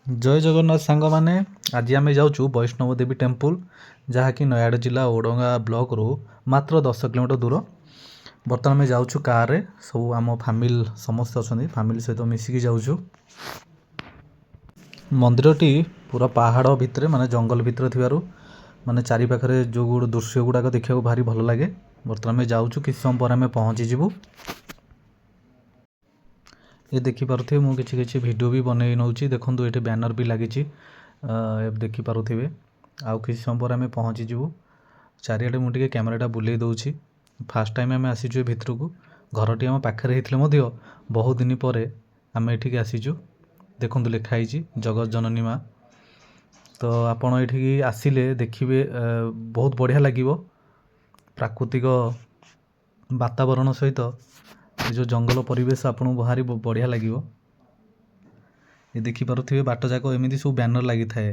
ଜୟ ଜଗନ୍ନାଥ ସାଙ୍ଗମାନେ। ଆଜି ଆମେ ଯାଉଛୁ ବୈଷ୍ଣବ ଦେବୀ ଟେମ୍ପୁଲ, ଯାହାକି ନୟାଗଡ଼ ଜିଲ୍ଲା ଓଡ଼ଙ୍ଗା ବ୍ଲକରୁ ମାତ୍ର 10 କିଲୋମିଟର ଦୂର। ବର୍ତ୍ତମାନ ଆମେ ଯାଉଛୁ କାରରେ, ସବୁ ଆମ ଫ୍ୟାମିଲି ସମସ୍ତେ ଅଛନ୍ତି, ଫ୍ୟାମିଲି ସହିତ ମିଶିକି ଯାଉଛୁ। ମନ୍ଦିରଟି ପୁରା ପାହାଡ଼ ଭିତରେ, ମାନେ ଜଙ୍ଗଲ ଭିତରେ ଥିବାରୁ ଚାରିପାଖରେ ଯେଉଁ ଦୃଶ୍ୟ ଗୁଡ଼ାକ ଦେଖିବାକୁ ଭାରି ଭଲ ଲାଗେ। ବର୍ତ୍ତମାନ ଆମେ ଯାଉଛୁ, କିଛି ସମୟ ପରେ ଆମେ ପହଞ୍ଚିଯିବୁ। ये देखिपे मुझे किसी वीडियो भी बनई नौ। देखो ये बैनर भी लगी देखिपे। आउ किसी समय पर आम पहुँचीजु। चारिड़े मुझे कैमेराटा बुले दूसरी। फास्ट टाइम आम आसीचु भितर को। घरटी आम पाखे होते बहुत दिन पर आम ये आसीचु। देखो लिखाई जगत जननी माँ। तो आपण ये आसिले देखिए बहुत बढ़िया लगे। प्राकृतिक वातावरण सहित जो जंगल परिवेश आपको भारी बढ़िया लगे। ये देखिपे बाट जाक एमती सब बैनर लगी थाए।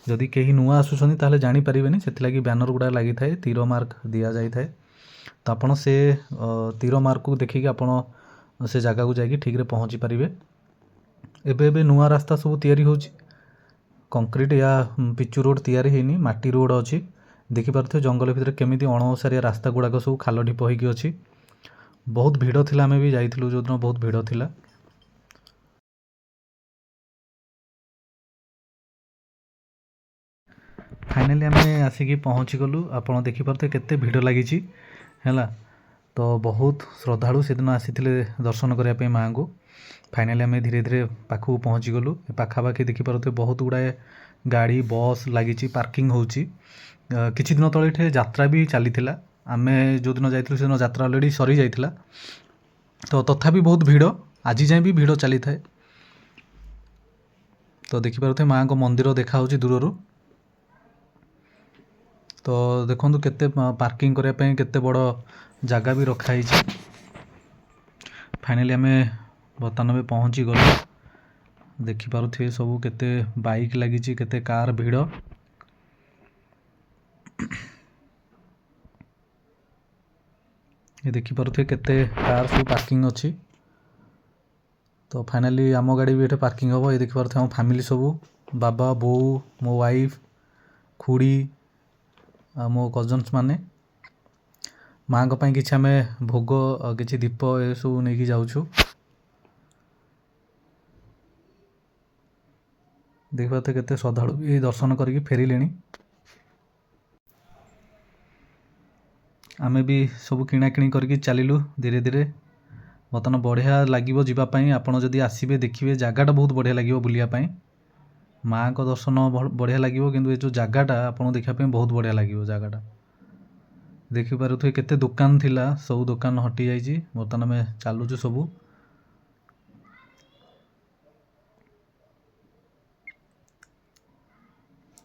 जदि कहीं नुआ आसुँच ताले जानीपारे से बैनर गुड़ा लगी थाए, तीर मार्क दि जाए। तो आपड़ से तीर मार्क को देखिए आपड़ से जगह को जाकि ठीक पहुँची पारे। एबे नुआ रास्ता सब तैयारी होची। कंक्रीट या पिचु रोड तैयारी होनी, माटी रोड अच्छी। देखिपे जंगल भितर केमी अणओसारिया रास्ता गुड़ाक सब खाल ढिप होगी अच्छी। बहुत भिड़ थिला, आमे भी जाइथिलु जो दिन बहुत भिड़ थिला। फाइनाली आमे आसिकी पहुँची गलु। आपण देखिपे केते भिड़ लगी है। तो बहुत श्रद्धालु से दिन आसी दर्शन करने माँ को। फाइनाली आमे धीरे धीरे पाखक पहुँची गलु। पाखापाखि देखिपे बहुत गुड़ाए गाड़ी बस लगी पार्किंग होची। किछि दिन तले इठे यात्रा भी चली। आम जो दिन जाइथिलु से दिन यात्रा अलरेडी सरी जाइथिला। तो तथापि बहुत भिड़, आज जाए भी भिड़ चली थाए। तो देखिपे माँ को मंदिर देखा दूर। तो देखो केते पार्किंग करने केते बड़ जगह भी रखाई। फाइनाली आम बर्तमान में पहुँची गलु। देखिपे सब केते बाइक लगी, केते कार भिड़। ये देखिपे केते कार सब पार्किंग अच्छी। तो फाइनाली आम गाड़ी भी ये पार्किंग हम। ये देखिपे आम फैमिली सब, बाबा बो मो वाइफ खुड़ी मो कजन्स माने माँ को किसी आम भोग किसी दीप ये सब नहीं जाऊँ। देखिए केते श्रद्धालु भी दर्शन करके फेरिले। आमे भी सब किणाकिणी करके चलिलु धीरे धीरे। बर्तमान बढ़िया लगे जावाई। आपड़ जदि आसबे देखिए जगहटा बहुत बढ़िया लगे बुलापाई। माँ को दर्शन बढ़िया लगे, किंतु ये जो जगहटा आपको देखापी बहुत बढ़िया लगे। जगहटा देखिपे केते दुकान थिला, सब दुकान हटि जाइए। बर्तमान आम चलुचु सबू।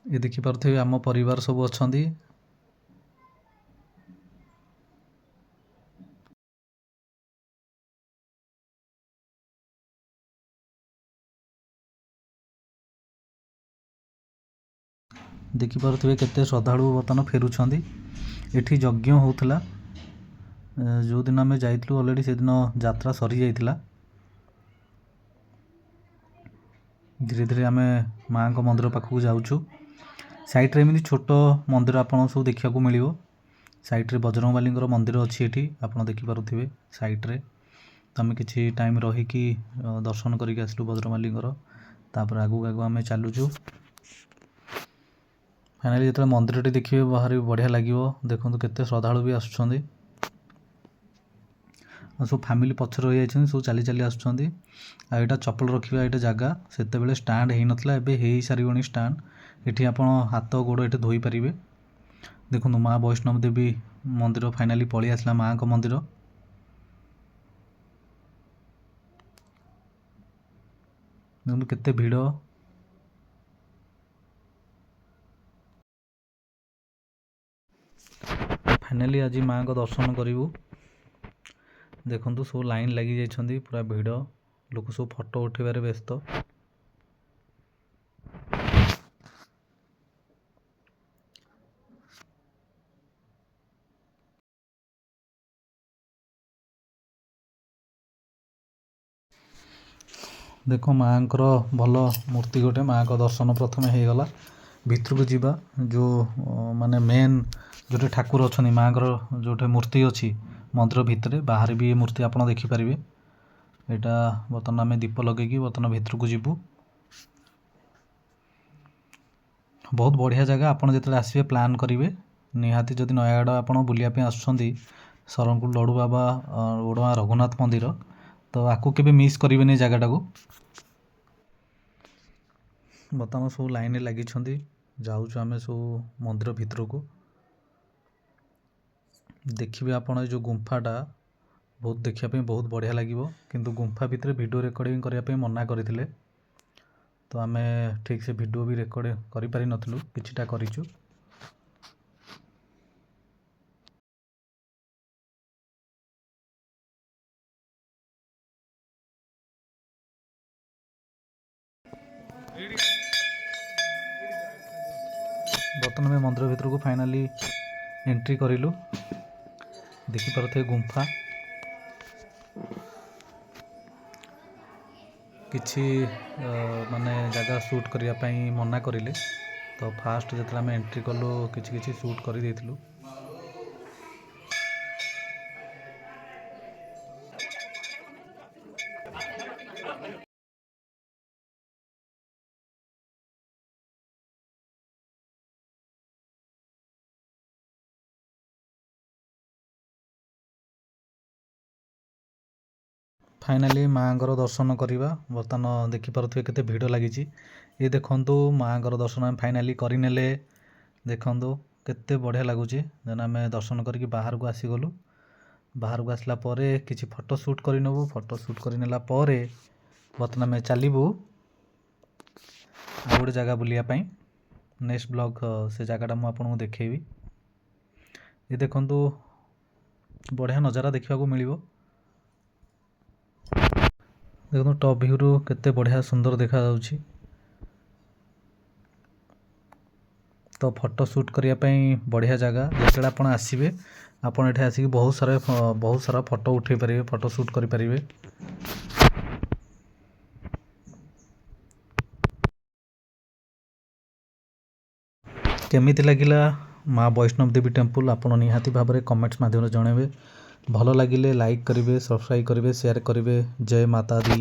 ये देखिपे आम परिवार सब अच्छा। देखिपे केते श्रद्धालु बर्तमान फेरुछंदी। एठी यज्ञ होउथला। जो दिन आम जाइलु अलरेडी से दिन यात्रा सरी जाइथिला। धीरे धीरे आम माँ को मंदिर पाखक जाऊँ। साइट्रे एमती छोट मंदिर आपन सब देखा मिल। साइट्रे बजरंगबाली मंदिर अच्छी एठी आपन देखिपे साइट्रे। तो आम किसी टाइम रहीकि दर्शन करके आसलु बजरंगबाली। तापर आगू आगू आम चलुचु। फाइनाली जो मंदिर देखिए बाहर बढ़िया लगे। देखो केते श्रद्धालु भी आसुँच। सब फैमिली पछर रही जाइछन, सब चली चली आसुँच। आईटा चप्पल रखा ये जगह से स्टाण्ड हो नाला, एवं सारे स्टाण्ड। ये आप हाथ गोड़ ये धोई पारे। देखो माँ वैष्णव देवी मंदिर फाइनाली पलि आसला। माँ को मंदिर देखो केते भिड़। फाइनाली आज माँ को दर्शन करूँ। देखु सब लाइन लगी जाइछंदी, पूरा भिड़। लोक सब फोटो उठेबारे व्यस्त। ଦେଖ ମାଆଙ୍କର ଭଲ ମୂର୍ତ୍ତି ଗୋଟେ, ମାଆଙ୍କ ଦର୍ଶନ ପ୍ରଥମେ ହେଇଗଲା। ଭିତରକୁ ଯିବା, ଯେଉଁ ମାନେ ମେନ୍ ଯେଉଁଠି ଠାକୁର ଅଛନ୍ତି, ମାଆଙ୍କର ଯେଉଁଠି ମୂର୍ତ୍ତି ଅଛି ମନ୍ଦିର ଭିତରେ, ବାହାରେ ବି ଏ ମୂର୍ତ୍ତି ଆପଣ ଦେଖିପାରିବେ। ଏଇଟା ବର୍ତ୍ତମାନ ଆମେ ଦୀପ ଲଗେଇକି ବର୍ତ୍ତମାନ ଭିତରକୁ ଯିବୁ। ବହୁତ ବଢ଼ିଆ ଜାଗା। ଆପଣ ଯେତେବେଳେ ଆସିବେ ପ୍ଲାନ୍ କରିବେ ନିହାତି, ଯଦି ନୟାଗଡ଼ ଆପଣ ବୁଲିବା ପାଇଁ ଆସୁଛନ୍ତି, ଶରଣକୁଳ ଲଡ଼ୁବାବା ଓଡ଼ଗାଁ ରଘୁନାଥ ମନ୍ଦିର, ତ ଆକୁ କେବେ ମିସ୍ କରିବେନି ଏ ଜାଗାଟାକୁ। ବର୍ତ୍ତମାନ ସବୁ ଲାଇନରେ ଲାଗିଛନ୍ତି, ଯାଉଛୁ ଆମେ ସବୁ ମନ୍ଦିର ଭିତରକୁ। ଦେଖିବେ ଆପଣ ଏ ଯେଉଁ ଗୁମ୍ଫାଟା ବହୁତ ଦେଖିବା ପାଇଁ ବହୁତ ବଢ଼ିଆ ଲାଗିବ, କିନ୍ତୁ ଗୁମ୍ଫା ଭିତରେ ଭିଡ଼ିଓ ରେକର୍ଡ଼ିଂ କରିବା ପାଇଁ ମନା କରିଥିଲେ, ତ ଆମେ ଠିକ୍ ସେ ଭିଡ଼ିଓ ବି ରେକର୍ଡ଼ କରିପାରିନଥିଲୁ, କିଛିଟା କରିଛୁ। ବର୍ତ୍ତମାନ ଆମେ ମନ୍ଦିର ଭିତରକୁ ଫାଇନାଲି ଏଣ୍ଟ୍ରି କରିଲୁ। ଦେଖିପାରୁଥିବେ ଗୁମ୍ଫା। କିଛି ମାନେ ଜାଗା ସୁଟ୍ କରିବା ପାଇଁ ମନା କରିଲେ, ତ ଫାଷ୍ଟ ଯେତେବେଳେ ଆମେ ଏଣ୍ଟ୍ରି କଲୁ କିଛି ସୁଟ୍ କରିଦେଇଥିଲୁ। ଫାଇନାଲି ମାଆଙ୍କର ଦର୍ଶନ କରିବା। ବର୍ତ୍ତମାନ ଦେଖିପାରୁଥିବେ କେତେ ଭିଡ଼ ଲାଗିଛି। ଏ ଦେଖନ୍ତୁ ମାଆଙ୍କର ଦର୍ଶନ ଆମେ ଫାଇନାଲି କରିନେଲେ। ଦେଖନ୍ତୁ କେତେ ବଢ଼ିଆ ଲାଗୁଛି। ଦେନ୍ ଆମେ ଦର୍ଶନ କରିକି ବାହାରକୁ ଆସିଗଲୁ। ବାହାରକୁ ଆସିଲା ପରେ କିଛି ଫଟୋ ସୁଟ୍ କରିନେବୁ। ଫଟୋ ସୁଟ୍ କରିନେଲା ପରେ ବର୍ତ୍ତମାନ ଆମେ ଚାଲିବୁ ଆଉ ଗୋଟେ ଜାଗା ବୁଲିବା ପାଇଁ। ନେକ୍ସଟ ବ୍ଲଗ୍ ସେ ଜାଗାଟା ମୁଁ ଆପଣଙ୍କୁ ଦେଖେଇବି। ଏ ଦେଖନ୍ତୁ ବଢ଼ିଆ ନଜାରା ଦେଖିବାକୁ ମିଳିବ। ଦେଖନ୍ତୁ ଟପ୍ ଭ୍ୟୁରୁ କେତେ ବଢ଼ିଆ ସୁନ୍ଦର ଦେଖାଯାଉଛି। ତ ଫଟୋ ସୁଟ୍ କରିବା ପାଇଁ ବଢ଼ିଆ ଜାଗା। ଯେତେବେଳେ ଆପଣ ଆସିବେ, ଆପଣ ଏଠି ଆସିକି ବହୁତ ସାରା ଫଟୋ ଉଠାଇ ପାରିବେ, ଫଟୋ ସୁଟ୍ କରିପାରିବେ। କେମିତି ଲାଗିଲା ମା ବୈଷ୍ଣବ ଦେବୀ ଟେମ୍ପଲ୍, ଆପଣ ନିହାତି ଭାବରେ କମେଣ୍ଟସ୍ ମାଧ୍ୟମରେ ଜଣାଇବେ। ଭଲ ଲାଗିଲେ ଲାଇକ୍ କରିବେ, ସବସ୍କ୍ରାଇବ୍ କରିବେ, ସେୟାର କରିବେ। ଜୟ ମାତା ଦି।